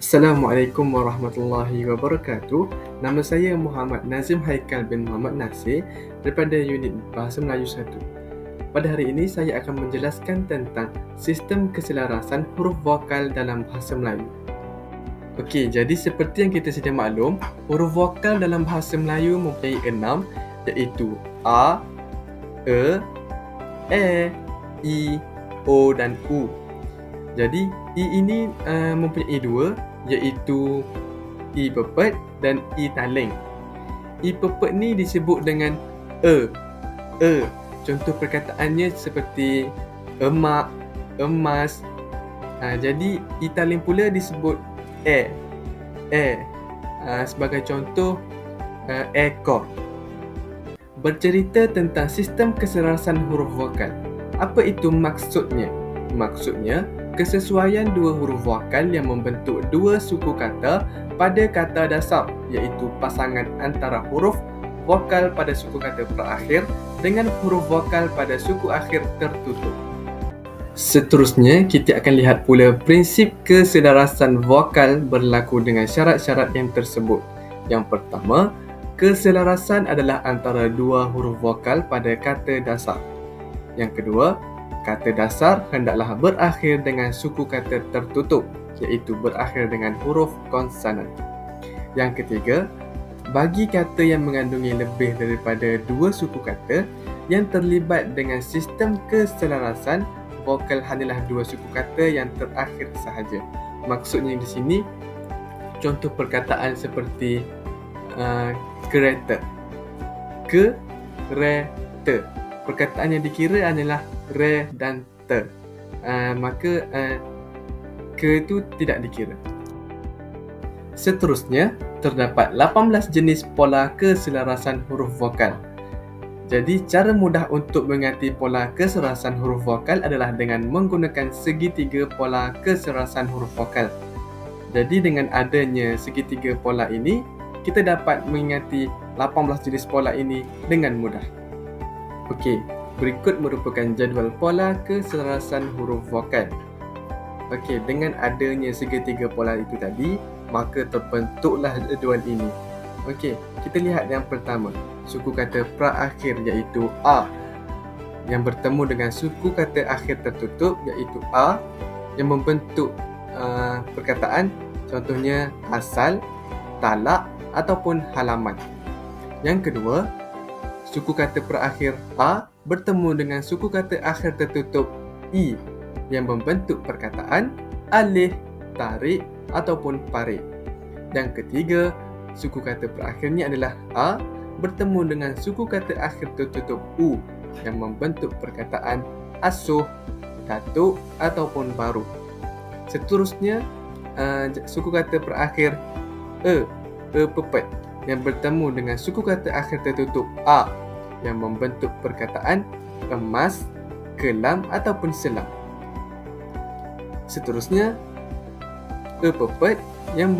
Assalamualaikum warahmatullahi wabarakatuh. Nama saya Muhammad Nazim Haikal bin Muhammad Nasir daripada unit Bahasa Melayu 1. Pada hari ini saya akan menjelaskan tentang sistem keselarasan huruf vokal dalam bahasa Melayu. Okey, jadi seperti yang kita sedia maklum, huruf vokal dalam bahasa Melayu mempunyai 6, iaitu A, E, I, O dan U. Jadi I ini mempunyai 2, iaitu I pepet dan I taling. I pepet ni disebut dengan E. Contoh perkataannya seperti emak, emas. Jadi I taling pula disebut E. Sebagai contoh ekor. Bercerita tentang sistem keselarasan huruf vokal. Apa itu maksudnya? Maksudnya, kesesuaian dua huruf vokal yang membentuk dua suku kata pada kata dasar, iaitu pasangan antara huruf vokal pada suku kata terakhir dengan huruf vokal pada suku akhir tertutup. Seterusnya, kita akan lihat pula prinsip keselarasan vokal berlaku dengan syarat-syarat yang tersebut. Yang pertama, keselarasan adalah antara dua huruf vokal pada kata dasar. Yang kedua, kata dasar hendaklah berakhir dengan suku kata tertutup, iaitu berakhir dengan huruf konsonan. Yang ketiga, bagi kata yang mengandungi lebih daripada dua suku kata yang terlibat dengan sistem keselarasan, vokal hanyalah dua suku kata yang terakhir sahaja. Maksudnya di sini, contoh perkataan seperti kereta. Kereta. Perkataan yang dikira hanyalah re dan te. Maka ke itu tidak dikira. Seterusnya, terdapat 18 jenis pola keselarasan huruf vokal. Jadi, cara mudah untuk mengerti pola keselarasan huruf vokal adalah dengan menggunakan segitiga pola keselarasan huruf vokal. Jadi, dengan adanya segitiga pola ini, kita dapat mengingati 18 jenis pola ini dengan mudah. Okey, berikut merupakan jadual pola keselarasan huruf vokal. Okey, dengan adanya segitiga pola itu tadi, maka terbentuklah jadual ini. Okey, kita lihat yang pertama, suku kata praakhir iaitu A yang bertemu dengan suku kata akhir tertutup iaitu A yang membentuk perkataan, contohnya asal, talak ataupun halaman. Yang kedua, suku kata perakhir A bertemu dengan suku kata akhir tertutup I yang membentuk perkataan alih, tarik ataupun parik. Yang ketiga, suku kata perakhirnya adalah A bertemu dengan suku kata akhir tertutup U yang membentuk perkataan asuh, datuk ataupun baru. Seterusnya, suku kata perakhir E pepet yang bertemu dengan suku kata akhir tertutup A yang membentuk perkataan emas, kelam ataupun selam. Seterusnya, pepet yang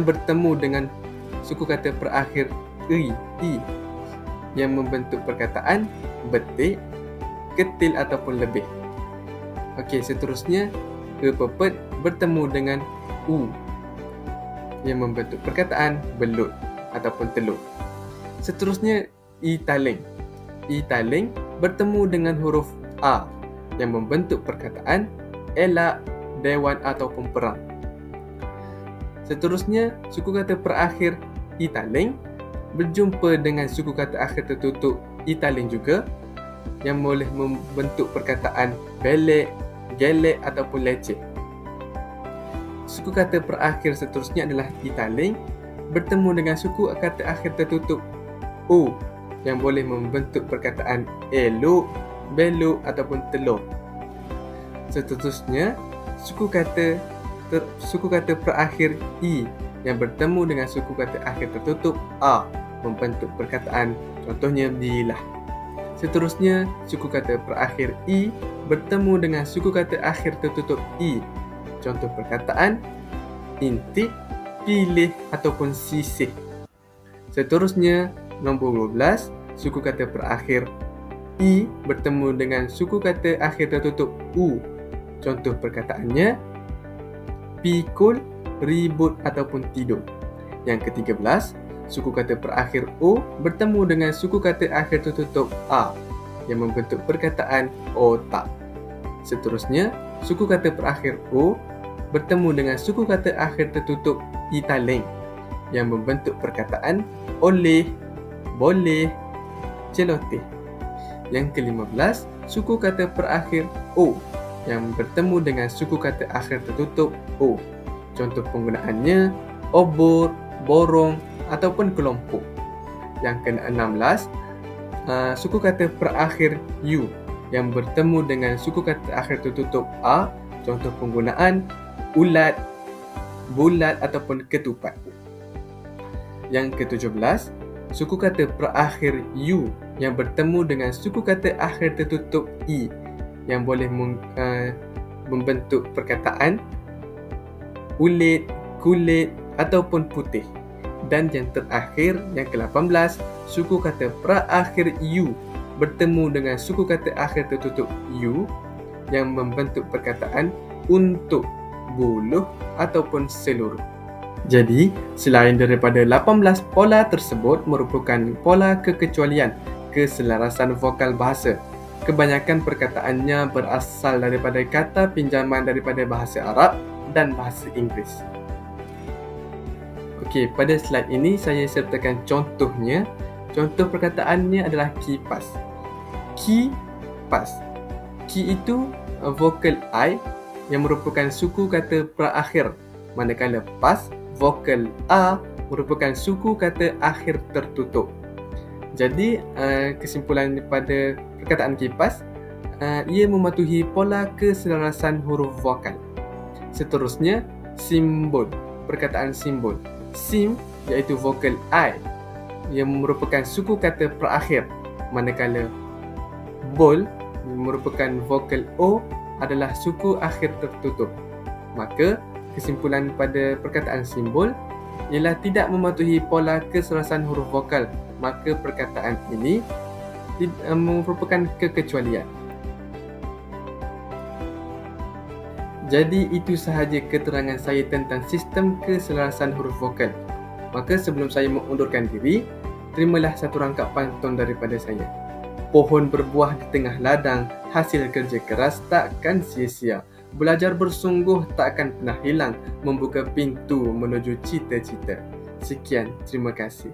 bertemu dengan suku kata perakhir I yang membentuk perkataan betik, ketil ataupun lebih. Okey, seterusnya pepet bertemu dengan U yang membentuk perkataan belut ataupun telur. Seterusnya, I taling bertemu dengan huruf A yang membentuk perkataan elak, dewan ataupun perang. Seterusnya, suku kata perakhir I taling berjumpa dengan suku kata akhir tertutup I taling juga yang boleh membentuk perkataan belek, gelek ataupun leceh. Suku kata perakhir seterusnya adalah I taling bertemu dengan suku kata akhir tertutup U yang boleh membentuk perkataan elok, belok ataupun telur. Seterusnya, suku kata perakhir I yang bertemu dengan suku kata akhir tertutup A membentuk perkataan, contohnya bilah. Seterusnya, suku kata perakhir I bertemu dengan suku kata akhir tertutup I. Contoh perkataan intip, pilih ataupun sisih. Seterusnya, nombor 12, suku kata perakhir I bertemu dengan suku kata akhir tertutup U. Contoh perkataannya pikul, ribut ataupun tidur. Yang ke-13, suku kata berakhir O bertemu dengan suku kata akhir tertutup A yang membentuk perkataan otak. Seterusnya, suku kata berakhir O bertemu dengan suku kata akhir tertutup italing yang membentuk perkataan oleh, boleh, celoteh. Yang ke-15, suku kata berakhir O yang bertemu dengan suku kata akhir tertutup O. Contoh penggunaannya obor, borong ataupun kelompok. Yang ke-16, suku kata berakhir U yang bertemu dengan suku kata akhir tertutup A. Contoh penggunaan ulat, bulat ataupun ketupat. Yang ke-17, suku kata berakhir U yang bertemu dengan suku kata akhir tertutup I yang boleh membentuk perkataan ulit, kulit ataupun putih. Dan yang terakhir, yang ke-18, suku kata berakhir U bertemu dengan suku kata akhir tertutup U yang membentuk perkataan untuk, buluh ataupun seluruh. Jadi, selain daripada 18 pola tersebut merupakan pola kekecualian keselarasan vokal bahasa. Kebanyakan perkataannya berasal daripada kata pinjaman daripada bahasa Arab dan bahasa Inggeris. Okey, pada slide ini saya sertakan contohnya. Contoh perkataannya adalah kipas. Kipas. Ki itu vokal I yang merupakan suku kata berakhir, manakala pas vokal A merupakan suku kata akhir tertutup. Jadi, kesimpulan pada perkataan kipas, ia mematuhi pola keselarasan huruf vokal. Seterusnya, simbol. Perkataan simbol. Sim iaitu vokal I yang merupakan suku kata berakhir, manakala bol merupakan vokal O adalah suku akhir tertutup. Maka, kesimpulan pada perkataan simbol ialah tidak mematuhi pola keselarasan huruf vokal. Maka perkataan ini merupakan kekecualian. Jadi itu sahaja keterangan saya tentang sistem keselarasan huruf vokal. Maka sebelum saya mengundurkan diri, terimalah satu rangkap pantun daripada saya. Pohon berbuah di tengah ladang, hasil kerja keras takkan sia-sia. Belajar bersungguh takkan pernah hilang, membuka pintu menuju cita-cita. Sekian, terima kasih.